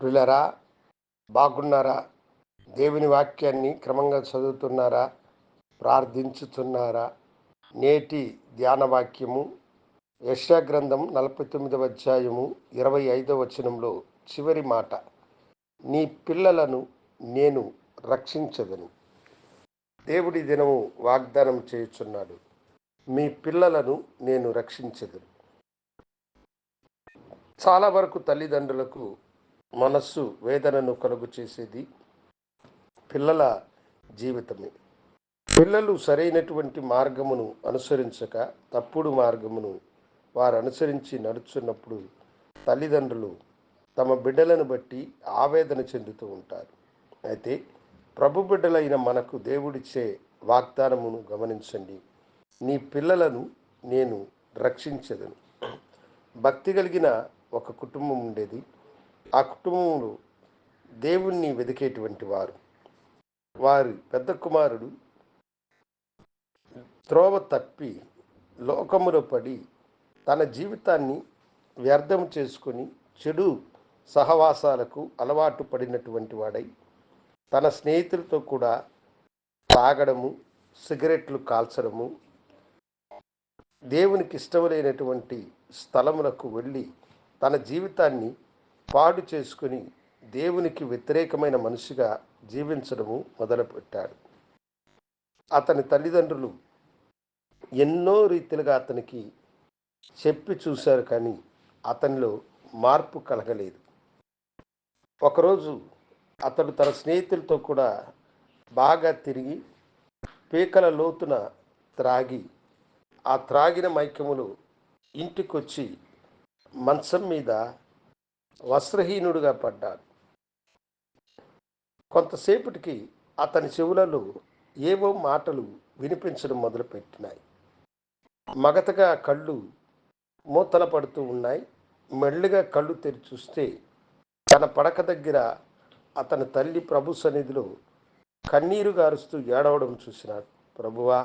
ప్రియులారా, బాగున్నారా? దేవుని వాక్యాన్ని క్రమంగా చదువుతున్నారా? ప్రార్థించుతున్నారా? నేటి ధ్యాన వాక్యము యెషయా గ్రంథం 49వ అధ్యాయము 25వ వచనంలో చివరి మాట, నీ పిల్లలను నేను రక్షించదను. దేవుడి దినము వాగ్దానం చేయుచున్నాడు, మీ పిల్లలను నేను రక్షించదను. చాలా వరకు తల్లిదండ్రులకు మనస్సు వేదనను కలుగు చేసేది పిల్లల జీవితమే. పిల్లలు సరైనటువంటి మార్గమును అనుసరించక తప్పుడు మార్గమును వారు అనుసరించి నడుచున్నప్పుడు తల్లిదండ్రులు తమ బిడ్డలను బట్టి ఆవేదన చెందుతూ ఉంటారు. అయితే ప్రభు బిడ్డలైన మనకు దేవుడిచ్చే వాగ్దానమును గమనించండి, నీ పిల్లలను నేను రక్షించదను. భక్తి కలిగిన ఒక కుటుంబం ఉండేది. ఆ కుటుంబంలో దేవుణ్ణి వెదికేటువంటి వారి పెద్ద కుమారుడు త్రోవ తప్పి లోకములో పడి తన జీవితాన్ని వ్యర్థం చేసుకొని చెడు సహవాసాలకు అలవాటు పడినటువంటి వాడై తన స్నేహితులతో కూడా తాగడము, సిగరెట్లు కాల్చడము, దేవునికి ఇష్టములైనటువంటి స్థలములకు వెళ్ళి తన జీవితాన్ని పాడు చేసుకుని దేవునికి వ్యతిరేకమైన మనిషిగా జీవించడము మొదలుపెట్టాడు. అతని తల్లిదండ్రులు ఎన్నో రీతిలుగా అతనికి చెప్పి చూశారు, కానీ అతనిలో మార్పు కలగలేదు. ఒకరోజు అతడు తన స్నేహితులతో కూడా బాగా తిరిగి పీకల లోతున త్రాగి ఆ త్రాగిన మైకములు ఇంటికొచ్చి మంచం మీద వస్త్రహీనుడుగా పడ్డాడు. కొంతసేపటికి అతని చెవులలో ఏవో మాటలు వినిపించడం మొదలుపెట్టినాయి. మగతగా కళ్ళు మూతల పడుతూ ఉన్నాయి. మెల్లిగా కళ్ళు తెరిచి చూస్తే తన పడక దగ్గర అతని తల్లి ప్రభు సన్నిధిలో కన్నీరు గారుస్తూ ఏడవడం చూసినాడు. ప్రభువా,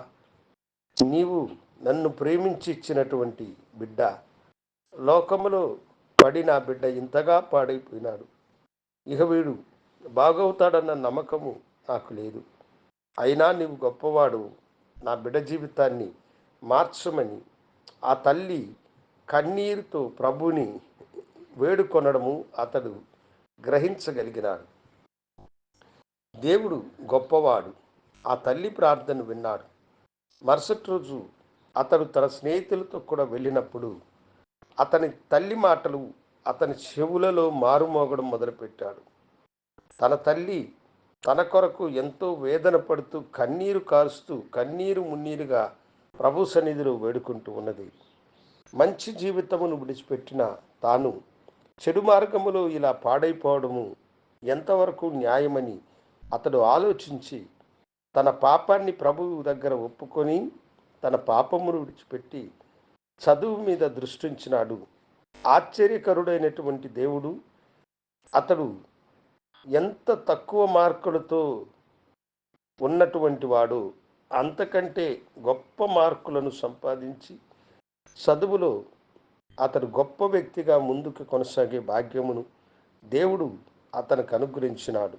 నీవు నన్ను ప్రేమించి ఇచ్చినటువంటి బిడ్డ లోకములో పడి నా బిడ్డ ఇంతగా పాడైపోయినాడు. ఇక వీడు బాగవుతాడన్న నమ్మకము నాకు లేదు. అయినా నీవు గొప్పవాడు, నా బిడ్డ జీవితాన్ని మార్చమని ఆ తల్లి కన్నీరుతో ప్రభుని వేడుకొనడము అతడు గ్రహించగలిగినాడు. దేవుడు గొప్పవాడు. ఆ తల్లి ప్రార్థన విన్నాడు. మరుసటి రోజు అతడు తన స్నేహితులతో కూడా వెళ్ళినప్పుడు అతని తల్లి మాటలు అతని చెవులలో మారుమోగడం మొదలుపెట్టాడు. తన తల్లి తన కొరకు ఎంతో వేదన పడుతూ కన్నీరు కారుస్తూ కన్నీరు మున్నీరుగా ప్రభు సన్నిధిలో వేడుకుంటూ ఉన్నది. మంచి జీవితమును విడిచిపెట్టిన తాను చెడు మార్గములో ఇలా పాడైపోవడము ఎంతవరకు న్యాయమని అతడు ఆలోచించి తన పాపాన్ని ప్రభువు దగ్గర ఒప్పుకొని తన పాపమును విడిచిపెట్టి చదువు మీద దృష్టించినాడు. ఆశ్చర్యకరుడైనటువంటి దేవుడు అతడు ఎంత తక్కువ మార్కులతో ఉన్నటువంటి వాడు అంతకంటే గొప్ప మార్కులను సంపాదించి చదువులో అతడు గొప్ప వ్యక్తిగా ముందుకు కొనసాగే భాగ్యమును దేవుడు అతనికి అనుగ్రహించినాడు.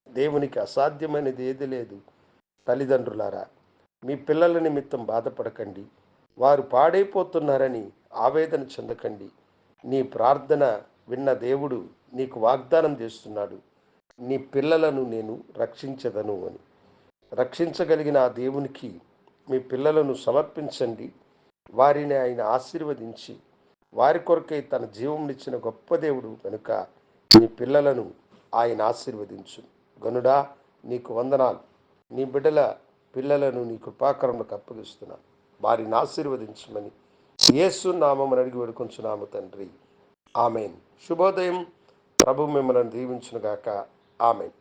దేవునికి అసాధ్యమైనది ఏది లేదు. తల్లిదండ్రులారా, మీ పిల్లల నిమిత్తం బాధపడకండి. వారు పాడైపోతున్నారని ఆవేదన చెందకండి. నీ ప్రార్థన విన్న దేవుడు నీకు వాగ్దానం చేస్తున్నాడు, నీ పిల్లలను నేను రక్షించదను అని. రక్షించగలిగిన ఆ దేవునికి మీ పిల్లలను సమర్పించండి. వారిని ఆయన ఆశీర్వదించి వారి కొరకై తన జీవమునిచ్చిన గొప్ప దేవుడు కనుక నీ పిల్లలను ఆయన ఆశీర్వదించు. గనుడా, నీకు వందనాలు. నీ బిడ్డల పిల్లలను నీ కృపాకరములకు అప్పగిస్తున్నాను. వారిని ఆశీర్వదించమని యేసు నామమున అడిగి వేడుకొంచున్నాము తండ్రి. ఆమెన్. శుభోదయం. ప్రభు మిమ్మల్ని దీవించునుగాక. ఆమెన్.